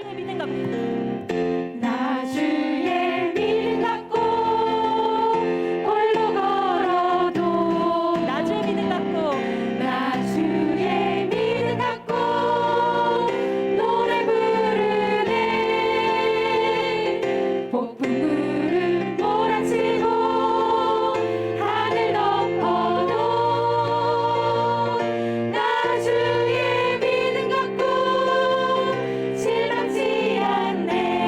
주의 믿음 갖고 나 주의 믿음 갖고 홀로 걸어도 나 주의 믿음 갖고 나 주의 믿음 갖고 노래 부르네 폭풍 구름 몰아치고 하늘 덮어도 나 주의 믿음 갖고 실망치 않네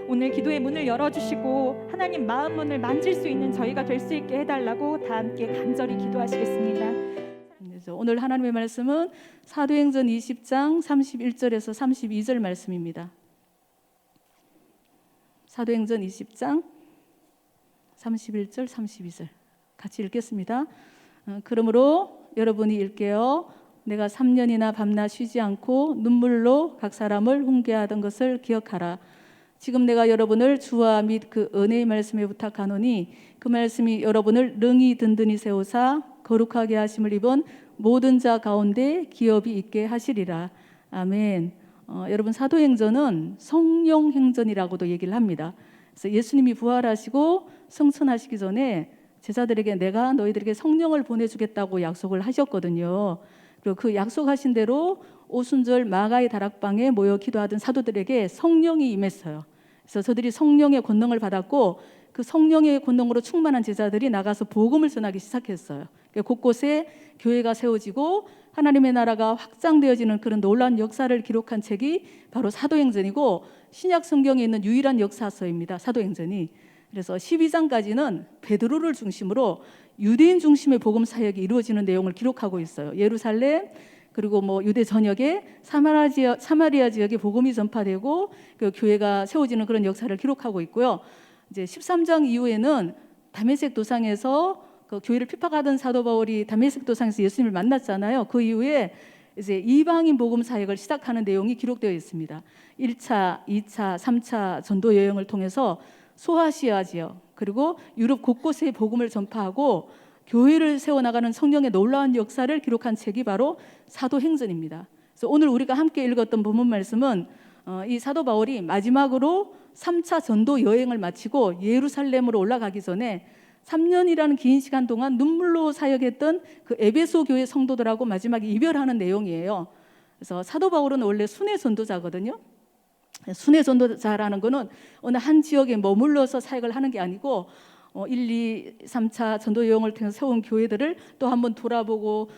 오늘 기도의 문을 열어주시고 하나님 마음 문을 만질 수 있는 저희가 될 수 있게 해달라고 다 함께 간절히 기도하시겠습니다. 오늘 하나님의 말씀은 사도행전 20장 31절에서 32절 말씀입니다. 사도행전 20장 31절 32절 같이 읽겠습니다. 그러므로 여러분이 읽게요. 내가 3년이나 밤낮 쉬지 않고 눈물로 각 사람을 훈계하던 것을 기억하라. 지금 내가 여러분을 주와 및 그 은혜의 말씀에 부탁하노니 그 말씀이 여러분을 능히 든든히 세우사 거룩하게 하심을 입은 모든 자 가운데 기업이 있게 하시리라. 아멘. 여러분 사도행전은 성령행전이라고도 얘기를 합니다. 그래서 예수님이 부활하시고 승천하시기 전에 제자들에게 내가 너희들에게 성령을 보내주겠다고 약속을 하셨거든요. 그리고 그 약속하신 대로 오순절 마가의 다락방에 모여 기도하던 사도들에게 성령이 임했어요. 그래서 저들이 성령의 권능을 받았고 그 성령의 권능으로 충만한 제자들이 나가서 복음을 전하기 시작했어요. 곳곳에 교회가 세워지고 하나님의 나라가 확장되어지는 그런 놀라운 역사를 기록한 책이 바로 사도행전이고 신약 성경에 있는 유일한 역사서입니다. 사도행전이. 그래서 12장까지는 베드로를 중심으로 유대인 중심의 복음 사역이 이루어지는 내용을 기록하고 있어요. 예루살렘 그리고 유대 전역에 사마리아 지역에 복음이 전파되고 그 교회가 세워지는 그런 역사를 기록하고 있고요. 이제 13장 이후에는 다메섹 도상에서 그 교회를 핍박하던 사도 바울이 다메섹 도상에서 예수님을 만났잖아요. 그 이후에 이제 이방인 복음 사역을 시작하는 내용이 기록되어 있습니다. 1차, 2차, 3차 전도 여행을 통해서 소아시아 지역 그리고 유럽 곳곳에 복음을 전파하고 교회를 세워나가는 성령의 놀라운 역사를 기록한 책이 바로 사도행전입니다. 그래서 오늘 우리가 함께 읽었던 본문 말씀은 이 사도 바울이 마지막으로 3차 전도 여행을 마치고 예루살렘으로 올라가기 전에 3년이라는 긴 시간 동안 눈물로 사역했던 그 에베소 교회 성도들하고 마지막에 이별하는 내용이에요. 그래서 사도 바울은 원래 순회 전도자거든요. 순회 전도자라는 것은 어느 한 지역에 머물러서 사역을 하는 게 아니고 1, 2, 3차 전도 여행을 통해서 세운 교회들을 또 한번 돌아보고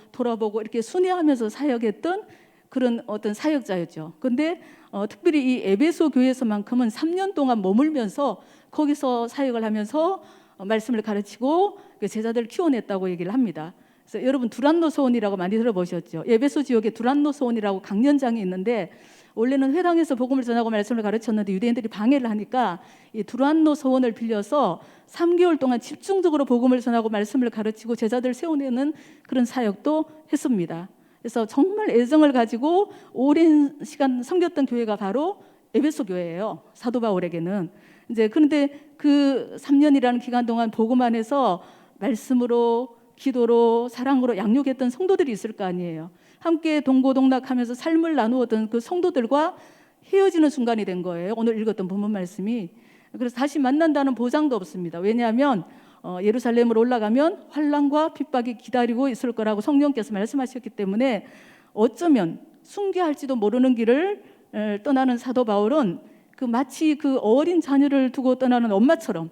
이렇게 순회하면서 사역했던 그런 어떤 사역자였죠. 그런데 특별히 이 에베소 교회에서만큼은 3년 동안 머물면서 거기서 사역을 하면서 말씀을 가르치고 제자들을 키워냈다고 얘기를 합니다. 그래서 여러분 두란노 소원이라고 많이 들어보셨죠? 에베소 지역에 두란노 소원이라고 강연장이 있는데 원래는 회당에서 복음을 전하고 말씀을 가르쳤는데 유대인들이 방해를 하니까 이 두란노 소원을 빌려서 3개월 동안 집중적으로 복음을 전하고 말씀을 가르치고 제자들 세워내는 그런 사역도 했습니다. 그래서 정말 애정을 가지고 오랜 시간 섬겼던 교회가 바로 에베소 교회예요. 사도 바울에게는. 이제 그런데 그 3년이라는 기간 동안 복음 안에서 말씀으로 기도로 사랑으로 양육했던 성도들이 있을 거 아니에요. 함께 동고동락하면서 삶을 나누었던 그 성도들과 헤어지는 순간이 된 거예요. 오늘 읽었던 본문 말씀이. 그래서 다시 만난다는 보장도 없습니다. 왜냐하면 예루살렘으로 올라가면 환난과 핍박이 기다리고 있을 거라고 성령께서 말씀하셨기 때문에 어쩌면 순교할지도 모르는 길을 떠나는 사도 바울은 그 마치 그 어린 자녀를 두고 떠나는 엄마처럼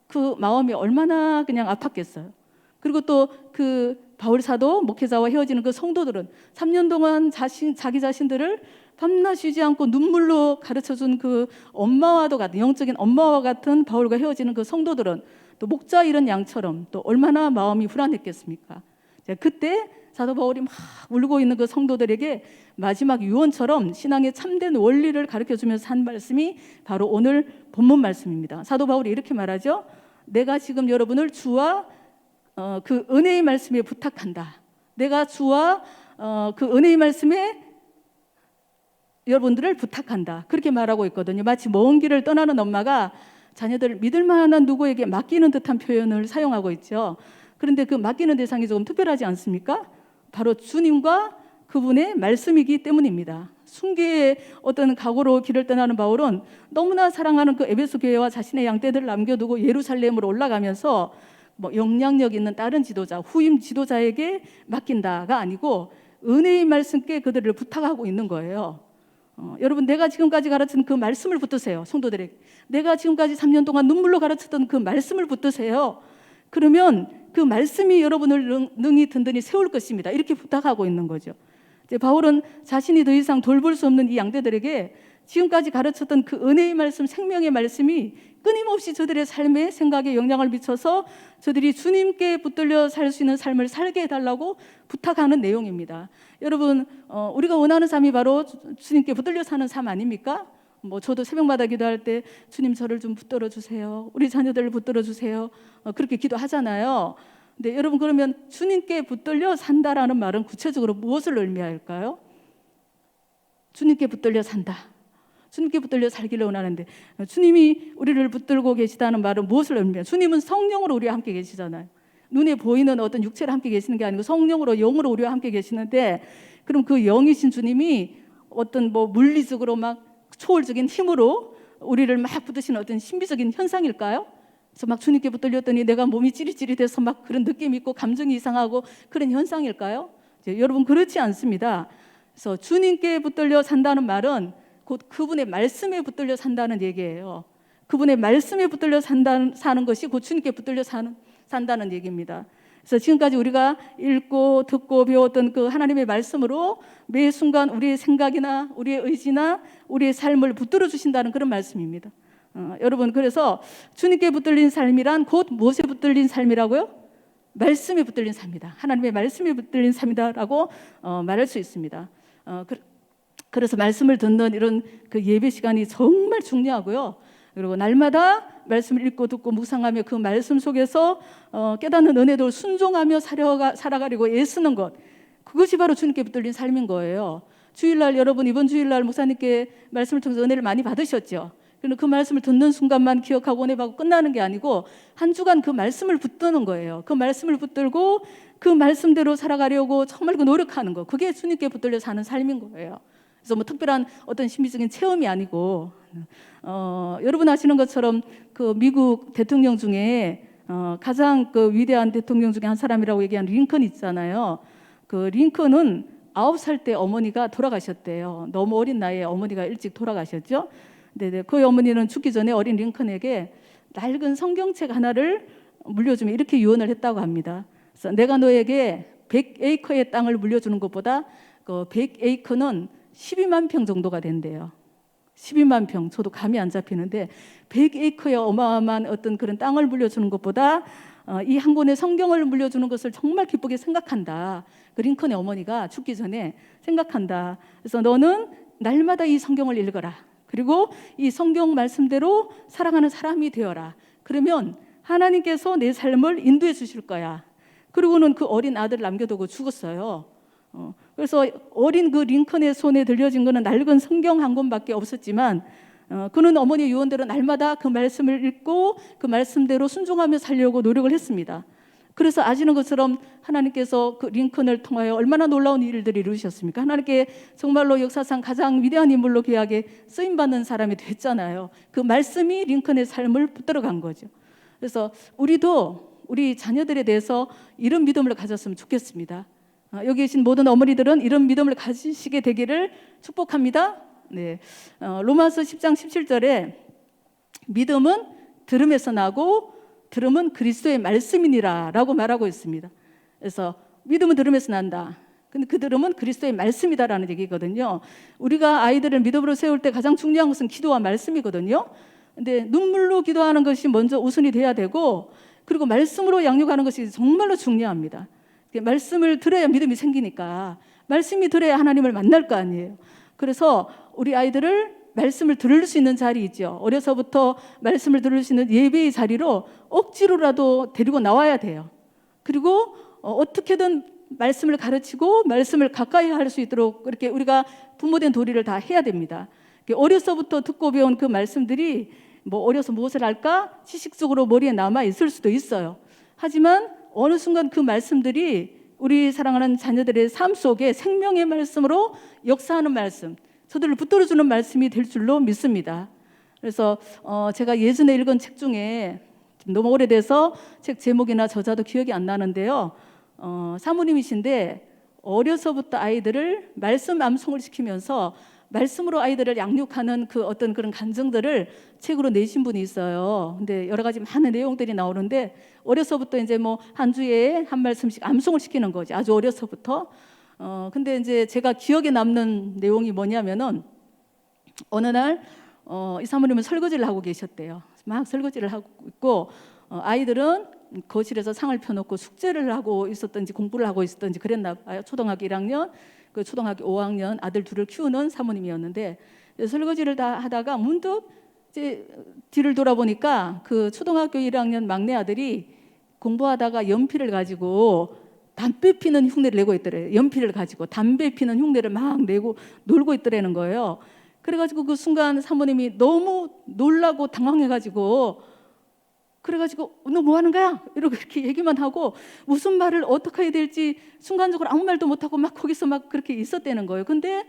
그 마음이 얼마나 그냥 아팠겠어요. 그리고 또 그 바울 사도 목회자와 헤어지는 그 성도들은 3년 동안 자기 자신들을 밤낮 쉬지 않고 눈물로 가르쳐준 그 엄마와도 같은 영적인 엄마와 같은 바울과 헤어지는 그 성도들은 또 목자 잃은 양처럼 또 얼마나 마음이 불안했겠습니까? 그때 사도 바울이 막 울고 있는 그 성도들에게 마지막 유언처럼 신앙의 참된 원리를 가르쳐주면서 한 말씀이 바로 오늘 본문 말씀입니다. 사도 바울이 이렇게 말하죠. 내가 지금 여러분을 주와 그 은혜의 말씀에 부탁한다. 내가 주와 그 은혜의 말씀에 여러분들을 부탁한다. 그렇게 말하고 있거든요. 마치 먼 길을 떠나는 엄마가 자녀들을 믿을 만한 누구에게 맡기는 듯한 표현을 사용하고 있죠. 그런데 그 맡기는 대상이 조금 특별하지 않습니까? 바로 주님과 그분의 말씀이기 때문입니다. 순교의 어떤 각오로 길을 떠나는 바울은 너무나 사랑하는 그 에베소 교회와 자신의 양떼들을 남겨두고 예루살렘으로 올라가면서 영향력 있는 다른 지도자, 후임 지도자에게 맡긴다가 아니고 은혜의 말씀께 그들을 부탁하고 있는 거예요. 여러분, 내가 지금까지 가르친 그 말씀을 붙드세요. 성도들에게 내가 지금까지 3년 동안 눈물로 가르쳤던 그 말씀을 붙드세요. 그러면 그 말씀이 여러분을 능히 든든히 세울 것입니다. 이렇게 부탁하고 있는 거죠. 이제 바울은 자신이 더 이상 돌볼 수 없는 이 양떼들에게 지금까지 가르쳤던 그 은혜의 말씀, 생명의 말씀이 끊임없이 저들의 삶에 생각에 영향을 미쳐서 저들이 주님께 붙들려 살 수 있는 삶을 살게 해달라고 부탁하는 내용입니다. 여러분, 우리가 원하는 삶이 바로 주님께 붙들려 사는 삶 아닙니까? 저도 새벽마다 기도할 때 주님 저를 좀 붙들어 주세요. 우리 자녀들을 붙들어 주세요. 그렇게 기도하잖아요. 근데 여러분, 그러면 주님께 붙들려 산다라는 말은 구체적으로 무엇을 의미할까요? 주님께 붙들려 산다. 주님께 붙들려 살기를 원하는데 주님이 우리를 붙들고 계시다는 말은 무엇을 의미해요? 주님은 성령으로 우리와 함께 계시잖아요. 눈에 보이는 어떤 육체로 함께 계시는 게 아니고 성령으로, 영으로 우리와 함께 계시는데, 그럼 그 영이신 주님이 어떤 물리적으로 막 초월적인 힘으로 우리를 막 붙드시는 어떤 신비적인 현상일까요? 그래서 막 주님께 붙들렸더니 내가 몸이 찌릿찌릿해서 막 그런 느낌이 있고 감정이 이상하고 그런 현상일까요? 여러분, 그렇지 않습니다. 그래서 주님께 붙들려 산다는 말은 곧 그분의 말씀에 붙들려 산다는 얘기예요. 그분의 말씀에 붙들려 사는 것이 곧 주님께 붙들려 산다는 얘기입니다. 그래서 지금까지 우리가 읽고 듣고 배웠던 그 하나님의 말씀으로 매 순간 우리의 생각이나 우리의 의지나 우리의 삶을 붙들어 주신다는 그런 말씀입니다. 여러분, 그래서 주님께 붙들린 삶이란 곧 무엇에 붙들린 삶이라고요? 말씀에 붙들린 삶이다. 하나님의 말씀에 붙들린 삶이다라고 말할 수 있습니다. 그래서 말씀을 듣는 이런 그 예배 시간이 정말 중요하고요. 그리고 날마다 말씀을 읽고 듣고 묵상하며 그 말씀 속에서 깨닫는 은혜도 순종하며 살아가려고 애쓰는 것, 그것이 바로 주님께 붙들린 삶인 거예요. 주일날, 여러분 이번 주일날 목사님께 말씀을 통해서 은혜를 많이 받으셨죠. 그런데 그 말씀을 듣는 순간만 기억하고 은혜 받고 끝나는 게 아니고 한 주간 그 말씀을 붙드는 거예요. 그 말씀을 붙들고 그 말씀대로 살아가려고 정말 그 노력하는 거, 그게 주님께 붙들려 사는 삶인 거예요. 그래서 특별한 어떤 심리적인 체험이 아니고, 여러분 아시는 것처럼 그 미국 대통령 중에 가장 그 위대한 대통령 중에 한 사람이라고 얘기하는 링컨 있잖아요. 그 링컨은 9살 때 어머니가 돌아가셨대요. 너무 어린 나이에 어머니가 일찍 돌아가셨죠. 네, 그 어머니는 죽기 전에 어린 링컨에게 낡은 성경책 하나를 물려주며 이렇게 유언을 했다고 합니다. 그래서 내가 너에게 100에이커의 땅을 물려주는 것보다 그 100에이커는 12만 평 정도가 된대요. 12만 평, 저도 감이 안 잡히는데 100에이커의 어마어마한 어떤 그런 땅을 물려주는 것보다 이 한 권의 성경을 물려주는 것을 정말 기쁘게 생각한다. 그 링컨의 어머니가 죽기 전에 생각한다. 그래서 너는 날마다 이 성경을 읽어라. 그리고 이 성경 말씀대로 살아가는 사람이 되어라. 그러면 하나님께서 내 삶을 인도해 주실 거야. 그리고는 그 어린 아들을 남겨두고 죽었어요. 그래서 어린 그 링컨의 손에 들려진 것은 낡은 성경 한 권밖에 없었지만 그는 어머니의 유언대로 날마다 그 말씀을 읽고 그 말씀대로 순종하며 살려고 노력을 했습니다. 그래서 아시는 것처럼 하나님께서 그 링컨을 통하여 얼마나 놀라운 일들을 이루셨습니까? 하나님께 정말로 역사상 가장 위대한 인물로 귀하게 쓰임받는 사람이 됐잖아요. 그 말씀이 링컨의 삶을 붙들어간 거죠. 그래서 우리도 우리 자녀들에 대해서 이런 믿음을 가졌으면 좋겠습니다. 여기 계신 모든 어머니들은 이런 믿음을 가지시게 되기를 축복합니다. 네, 로마서 10장 17절에 믿음은 들음에서 나고 들음은 그리스도의 말씀이니라 라고 말하고 있습니다. 그래서 믿음은 들음에서 난다. 근데 그 들음은 그리스도의 말씀이다라는 얘기거든요. 우리가 아이들을 믿음으로 세울 때 가장 중요한 것은 기도와 말씀이거든요. 근데 눈물로 기도하는 것이 먼저 우선이 돼야 되고, 그리고 말씀으로 양육하는 것이 정말로 중요합니다. 말씀을 들어야 믿음이 생기니까, 말씀이 들어야 하나님을 만날 거 아니에요. 그래서 우리 아이들을 말씀을 들을 수 있는 자리 있죠. 어려서부터 말씀을 들을 수 있는 예배의 자리로 억지로라도 데리고 나와야 돼요. 그리고 어떻게든 말씀을 가르치고 말씀을 가까이 할 수 있도록 그렇게 우리가 부모된 도리를 다 해야 됩니다. 어려서부터 듣고 배운 그 말씀들이 어려서 무엇을 할까? 지식적으로 머리에 남아 있을 수도 있어요. 하지만 어느 순간 그 말씀들이 우리 사랑하는 자녀들의 삶 속에 생명의 말씀으로 역사하는 말씀, 저들을 붙들어주는 말씀이 될 줄로 믿습니다. 그래서 제가 예전에 읽은 책 중에 너무 오래돼서 책 제목이나 저자도 기억이 안 나는데요. 사모님이신데 어려서부터 아이들을 말씀 암송을 시키면서 말씀으로 아이들을 양육하는 그 어떤 그런 간증들을 책으로 내신 분이 있어요. 근데 여러 가지 많은 내용들이 나오는데 어려서부터 이제 한 주에 한 말씀씩 암송을 시키는 거지. 아주 어려서부터. 근데 이제 제가 기억에 남는 내용이 뭐냐면은 어느 날 이 사모님은 설거지를 하고 계셨대요. 막 설거지를 하고 있고 아이들은 거실에서 상을 펴놓고 숙제를 하고 있었던지 공부를 하고 있었던지 그랬나 봐요. 초등학교 1학년, 그 초등학교 5학년 아들 둘을 키우는 사모님이었는데 설거지를 다 하다가 문득 이제 뒤를 돌아보니까 그 초등학교 1학년 막내 아들이 공부하다가 연필을 가지고 담배 피는 흉내를 내고 있더래요. 연필을 가지고 담배 피는 흉내를 막 내고 놀고 있더라는 거예요. 그래가지고 그 순간 사모님이 너무 놀라고 당황해가지고 그래가지고 너 뭐 하는 거야? 이러고 이렇게 얘기만 하고 무슨 말을 어떻게 해야 될지 순간적으로 아무 말도 못하고 막 거기서 막 그렇게 있었다는 거예요. 근데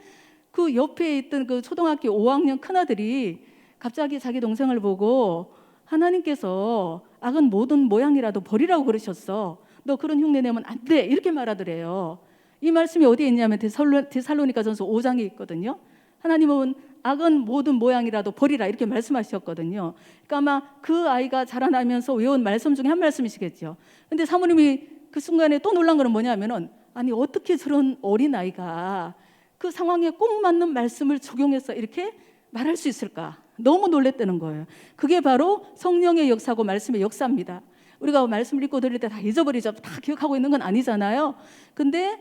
그 옆에 있던 그 초등학교 5학년 큰아들이 갑자기 자기 동생을 보고 하나님께서 악은 모든 모양이라도 버리라고 그러셨어. 너 그런 흉내 내면 안 돼. 이렇게 말하더래요. 이 말씀이 어디에 있냐면 데살로니가전서 5장에 있거든요. 하나님은 악은 모든 모양이라도 버리라 이렇게 말씀하셨거든요. 그러니까 아마 그 아이가 자라나면서 외운 말씀 중에 한 말씀이시겠죠. 근데 사모님이 그 순간에 또 놀란 거는 뭐냐면은 아니 어떻게 저런 어린 아이가 그 상황에 꼭 맞는 말씀을 적용해서 이렇게 말할 수 있을까? 너무 놀랬다는 거예요. 그게 바로 성령의 역사고 말씀의 역사입니다. 우리가 말씀을 읽고 들을 때 다 잊어버리죠. 다 기억하고 있는 건 아니잖아요. 근데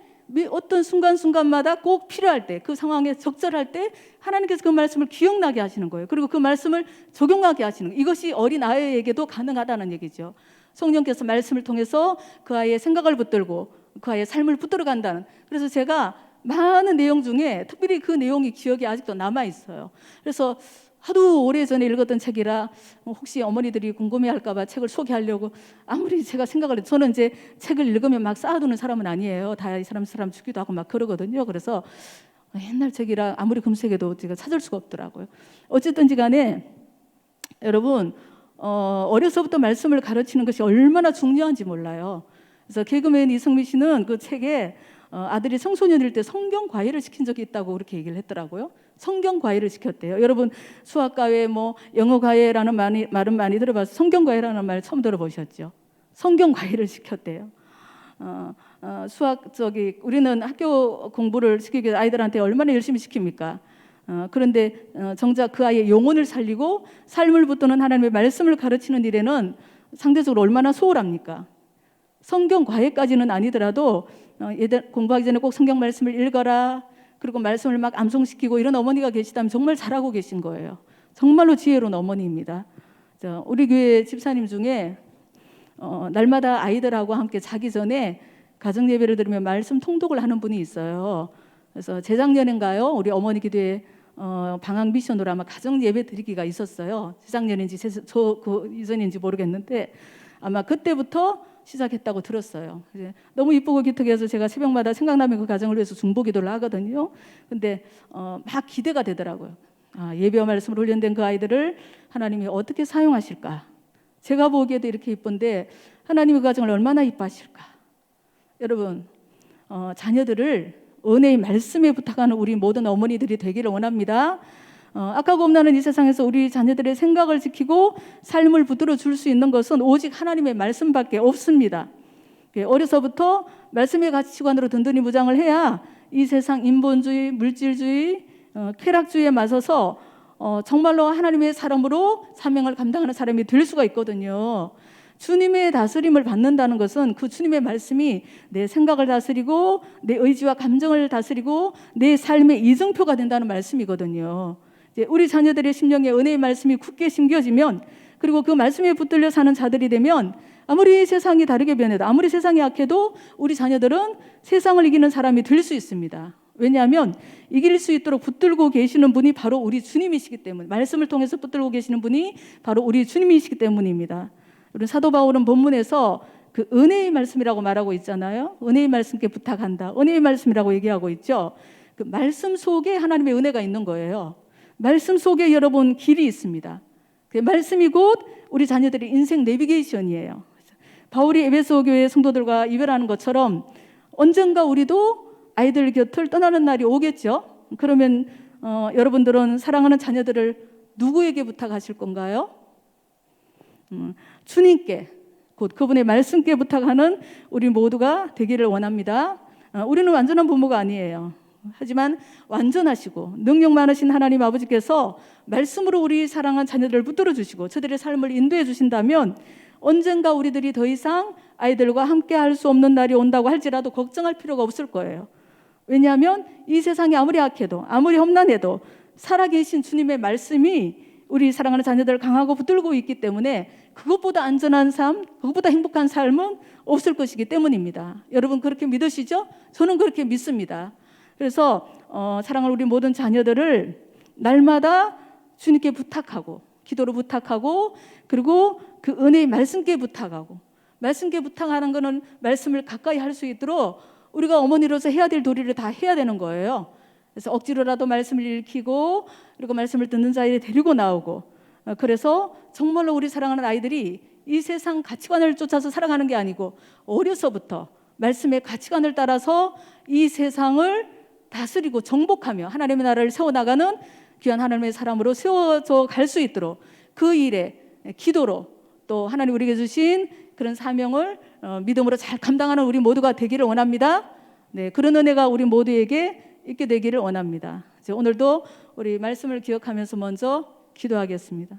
어떤 순간순간마다 꼭 필요할 때, 그 상황에 적절할 때 하나님께서 그 말씀을 기억나게 하시는 거예요. 그리고 그 말씀을 적용하게 하시는 거예요. 이것이 어린 아이에게도 가능하다는 얘기죠. 성령께서 말씀을 통해서 그 아이의 생각을 붙들고 그 아이의 삶을 붙들어 간다는. 그래서 제가 많은 내용 중에 특별히 그 내용이 기억에 아직도 남아 있어요. 그래서 하도 오래전에 읽었던 책이라 혹시 어머니들이 궁금해할까 봐 책을 소개하려고 아무리 제가 생각을 해도 저는 이제 책을 읽으면 막 쌓아두는 사람은 아니에요. 다 이 사람 주기도 하고 막 그러거든요. 그래서 옛날 책이라 아무리 검색해도 제가 찾을 수가 없더라고요. 어쨌든지 간에 여러분 어려서부터 말씀을 가르치는 것이 얼마나 중요한지 몰라요. 그래서 개그맨 이승미 씨는 그 책에 아들이 청소년일 때 성경 과외를 시킨 적이 있다고 그렇게 얘기를 했더라고요. 성경 과외를 시켰대요. 여러분 수학 과외, 뭐 영어 과외라는 말은 많이 들어봐서 성경 과외라는 말 처음 들어보셨죠? 성경 과외를 시켰대요. 수학 우리는 학교 공부를 시키기 위해서 아이들한테 얼마나 열심히 시킵니까? 그런데 정작 그 아이의 영혼을 살리고 삶을 붙드는 하나님의 말씀을 가르치는 일에는 상대적으로 얼마나 소홀합니까? 성경 과외까지는 아니더라도 공부하기 전에 꼭 성경 말씀을 읽어라. 그리고 말씀을 막 암송시키고 이런 어머니가 계시다면 정말 잘하고 계신 거예요. 정말로 지혜로운 어머니입니다. 우리 교회 집사님 중에 날마다 아이들하고 함께 자기 전에 가정 예배를 드리며 말씀 통독을 하는 분이 있어요. 그래서 재작년인가요? 우리 어머니 기도회 방학 미션으로 아마 가정 예배 드리기가 있었어요. 재작년인지 그 이전인지 모르겠는데 아마 그때부터 시작했다고 들었어요. 너무 이쁘고 기특해서 제가 새벽마다 생각나면 그 가정을 위해서 중보기도를 하거든요. 근데 막 기대가 되더라고요. 예배와 말씀으로 훈련된 그 아이들을 하나님이 어떻게 사용하실까? 제가 보기에도 이렇게 이쁜데 하나님의 그 가정을 얼마나 이뻐하실까? 여러분 자녀들을 은혜의 말씀에 부탁하는 우리 모든 어머니들이 되기를 원합니다. 악하고 없나는 이 세상에서 우리 자녀들의 생각을 지키고 삶을 붙들어 줄 수 있는 것은 오직 하나님의 말씀밖에 없습니다. 어려서부터 말씀의 가치관으로 든든히 무장을 해야 이 세상 인본주의, 물질주의, 쾌락주의에 맞서서 정말로 하나님의 사람으로 사명을 감당하는 사람이 될 수가 있거든요. 주님의 다스림을 받는다는 것은 그 주님의 말씀이 내 생각을 다스리고 내 의지와 감정을 다스리고 내 삶의 이정표가 된다는 말씀이거든요. 우리 자녀들의 심령에 은혜의 말씀이 굳게 심겨지면 그리고 그 말씀에 붙들려 사는 자들이 되면 아무리 세상이 다르게 변해도 아무리 세상이 악해도 우리 자녀들은 세상을 이기는 사람이 될 수 있습니다. 왜냐하면 이길 수 있도록 붙들고 계시는 분이 바로 우리 주님이시기 때문에 말씀을 통해서 붙들고 계시는 분이 바로 우리 주님이시기 때문입니다. 우리 사도 바울은 본문에서 그 은혜의 말씀이라고 말하고 있잖아요. 은혜의 말씀께 부탁한다. 은혜의 말씀이라고 얘기하고 있죠. 그 말씀 속에 하나님의 은혜가 있는 거예요. 말씀 속에 여러분 길이 있습니다. 그 말씀이 곧 우리 자녀들의 인생 내비게이션이에요. 바울이 에베소 교회 성도들과 이별하는 것처럼 언젠가 우리도 아이들 곁을 떠나는 날이 오겠죠. 그러면 여러분들은 사랑하는 자녀들을 누구에게 부탁하실 건가요? 주님께, 곧 그분의 말씀께 부탁하는 우리 모두가 되기를 원합니다. 우리는 완전한 부모가 아니에요. 하지만 완전하시고 능력 많으신 하나님 아버지께서 말씀으로 우리 사랑한 자녀들을 붙들어 주시고 저들의 삶을 인도해 주신다면 언젠가 우리들이 더 이상 아이들과 함께 할 수 없는 날이 온다고 할지라도 걱정할 필요가 없을 거예요. 왜냐하면 이 세상이 아무리 악해도 아무리 험난해도 살아계신 주님의 말씀이 우리 사랑하는 자녀들을 강하고 붙들고 있기 때문에 그것보다 안전한 삶, 그것보다 행복한 삶은 없을 것이기 때문입니다. 여러분 그렇게 믿으시죠? 저는 그렇게 믿습니다. 그래서 사랑하는 우리 모든 자녀들을 날마다 주님께 부탁하고 기도로 부탁하고 그리고 그 은혜의 말씀께 부탁하고 말씀께 부탁하는 것은 말씀을 가까이 할 수 있도록 우리가 어머니로서 해야 될 도리를 다 해야 되는 거예요. 그래서 억지로라도 말씀을 읽히고 그리고 말씀을 듣는 자리에 데리고 나오고 그래서 정말로 우리 사랑하는 아이들이 이 세상 가치관을 쫓아서 살아가는 게 아니고 어려서부터 말씀의 가치관을 따라서 이 세상을 다스리고 정복하며 하나님의 나라를 세워나가는 귀한 하나님의 사람으로 세워져 갈 수 있도록 그 일에 기도로 또 하나님 우리에게 주신 그런 사명을 믿음으로 잘 감당하는 우리 모두가 되기를 원합니다. 네, 그런 은혜가 우리 모두에게 있게 되기를 원합니다. 오늘도 우리 말씀을 기억하면서 먼저 기도하겠습니다.